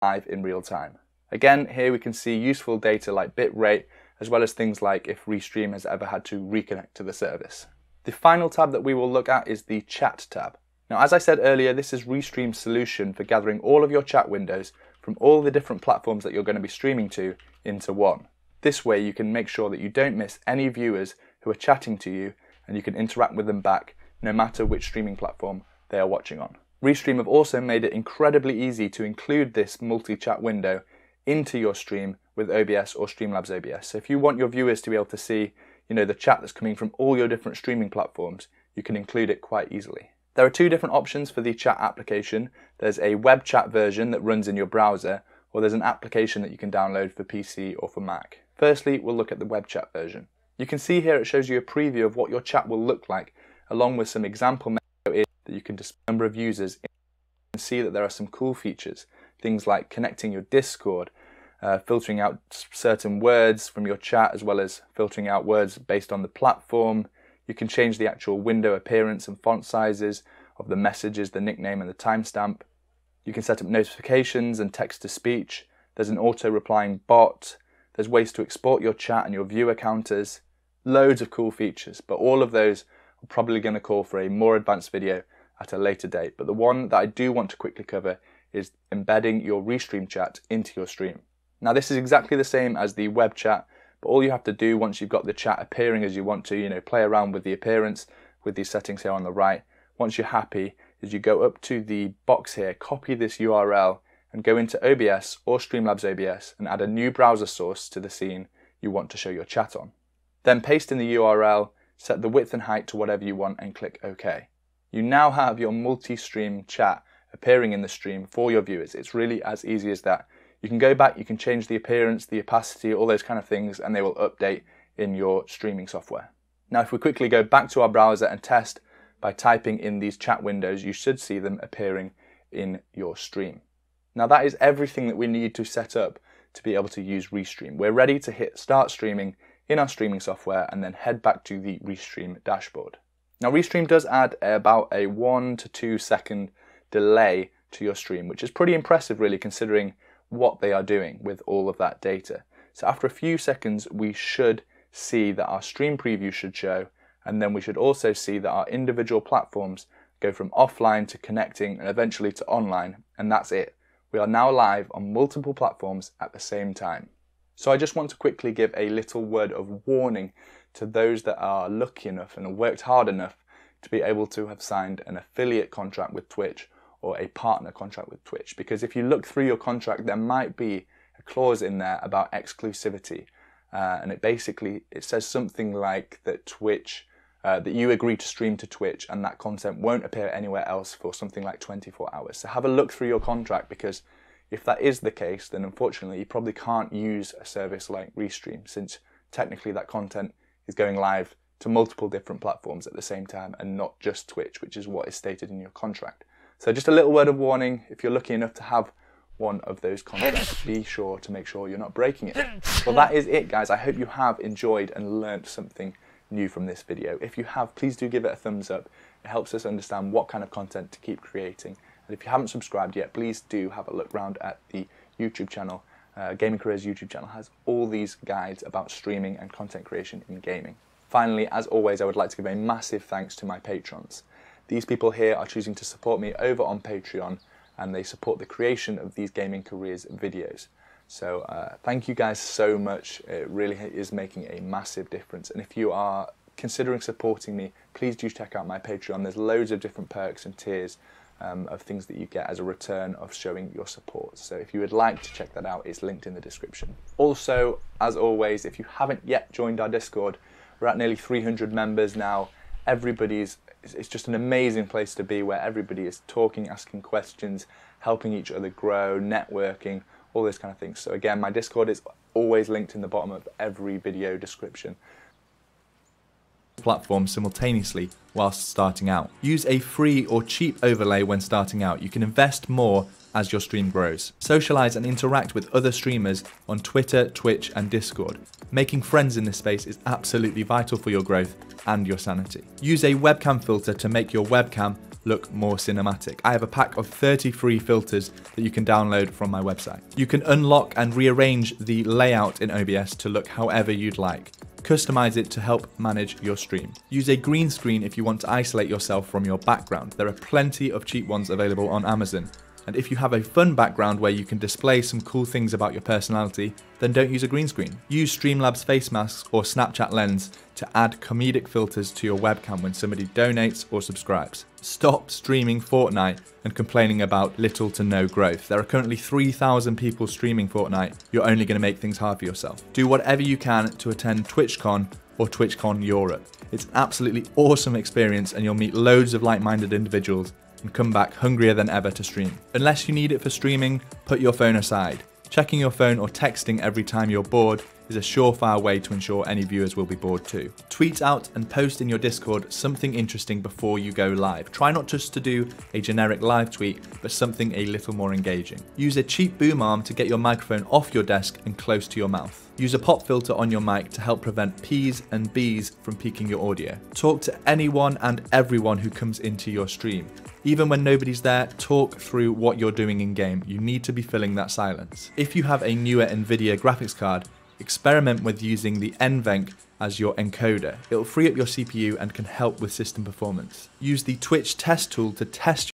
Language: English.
live in real time. Again, here we can see useful data like bitrate, as well as things like if Restream has ever had to reconnect to the service. The final tab that we will look at is the Chat tab. Now, as I said earlier, this is Restream's solution for gathering all of your chat windows from all the different platforms that you're going to be streaming to into one. This way you can make sure that you don't miss any viewers who are chatting to you, and you can interact with them back no matter which streaming platform they are watching on. Restream have also made it incredibly easy to include this multi-chat window into your stream with OBS or Streamlabs OBS. So if you want your viewers to be able to see, the chat that's coming from all your different streaming platforms, you can include it quite easily. There are two different options for the chat application. There's a web chat version that runs in your browser, or there's an application that you can download for PC or for Mac. Firstly, we'll look at the web chat version. You can see here it shows you a preview of what your chat will look like, along with some example that you can display a number of users. You can see that there are some cool features, things like connecting your Discord, filtering out certain words from your chat, as well as filtering out words based on the platform. You can change the actual window appearance and font sizes of the messages, the nickname and the timestamp. You can set up notifications and text-to-speech. There's an auto-replying bot. There's ways to export your chat and your viewer counters. Loads of cool features, but all of those are probably going to call for a more advanced video at a later date. But the one that I do want to quickly cover is embedding your Restream chat into your stream. Now, this is exactly the same as the web chat, but all you have to do once you've got the chat appearing as you want to, play around with the appearance with these settings here on the right. Once you're happy, is you go up to the box here, copy this URL and go into OBS or Streamlabs OBS and add a new browser source to the scene you want to show your chat on. Then paste in the URL, set the width and height to whatever you want and click OK. You now have your multi-stream chat appearing in the stream for your viewers. It's really as easy as that. You can go back, you can change the appearance, the opacity, all those kind of things, and they will update in your streaming software. Now, if we quickly go back to our browser and test by typing in these chat windows, you should see them appearing in your stream. Now, that is everything that we need to set up to be able to use Restream. We're ready to hit start streaming in our streaming software and then head back to the Restream dashboard. Now, Restream does add about a 1 to 2 second delay to your stream, which is pretty impressive really, considering what they are doing with all of that data. So after a few seconds, we should see that our stream preview should show, and then we should also see that our individual platforms go from offline to connecting and eventually to online, and that's it. We are now live on multiple platforms at the same time. So I just want to quickly give a little word of warning to those that are lucky enough and have worked hard enough to be able to have signed an affiliate contract with Twitch or a partner contract with Twitch, because if you look through your contract, there might be a clause in there about exclusivity, and it says something like that that you agree to stream to Twitch and that content won't appear anywhere else for something like 24 hours. So have a look through your contract, because if that is the case, then unfortunately you probably can't use a service like Restream, since technically that content is going live to multiple different platforms at the same time and not just Twitch, which is what is stated in your contract. So just a little word of warning, if you're lucky enough to have one of those contracts, be sure to make sure you're not breaking it. Well, that is it, guys. I hope you have enjoyed and learnt something new from this video. If you have, please do give it a thumbs up. It helps us understand what kind of content to keep creating. And if you haven't subscribed yet, please do have a look round at the YouTube channel. Gaming Careers YouTube channel has all these guides about streaming and content creation in gaming. Finally, as always, I would like to give a massive thanks to my patrons. These people here are choosing to support me over on Patreon, and they support the creation of these Gaming Careers videos. So thank you guys so much. It really is making a massive difference. And if you are considering supporting me, please do check out my Patreon. There's loads of different perks and tiers of things that you get as a return of showing your support. So if you would like to check that out, it's linked in the description. Also, as always, if you haven't yet joined our Discord, we're at nearly 300 members now. It's just an amazing place to be, where everybody is talking, asking questions, helping each other grow, networking, all those kind of things. So again, my Discord is always linked in the bottom of every video description. Platform simultaneously whilst starting out. Use a free or cheap overlay when starting out. You can invest more as your stream grows. Socialize and interact with other streamers on Twitter, Twitch and Discord. Making friends in this space is absolutely vital for your growth and your sanity. Use a webcam filter to make your webcam look more cinematic. I have a pack of 30 free filters that you can download from my website. You can unlock and rearrange the layout in OBS to look however you'd like. Customize it to help manage your stream. Use a green screen if you want to isolate yourself from your background. There are plenty of cheap ones available on Amazon. And if you have a fun background where you can display some cool things about your personality, then don't use a green screen. Use Streamlabs face masks or Snapchat Lens to add comedic filters to your webcam when somebody donates or subscribes. Stop streaming Fortnite and complaining about little to no growth. There are currently 3,000 people streaming Fortnite. You're only going to make things hard for yourself. Do whatever you can to attend TwitchCon or TwitchCon Europe. It's an absolutely awesome experience and you'll meet loads of like-minded individuals and come back hungrier than ever to stream. Unless you need it for streaming, put your phone aside. Checking your phone or texting every time you're bored is a surefire way to ensure any viewers will be bored too. Tweet out and post in your Discord something interesting before you go live. Try not just to do a generic live tweet, but something a little more engaging. Use a cheap boom arm to get your microphone off your desk and close to your mouth. Use a pop filter on your mic to help prevent P's and B's from peaking your audio. Talk to anyone and everyone who comes into your stream. Even when nobody's there, talk through what you're doing in game. You need to be filling that silence. If you have a newer NVIDIA graphics card, experiment with using the NVENC as your encoder. It'll free up your CPU and can help with system performance. Use the Twitch test tool to test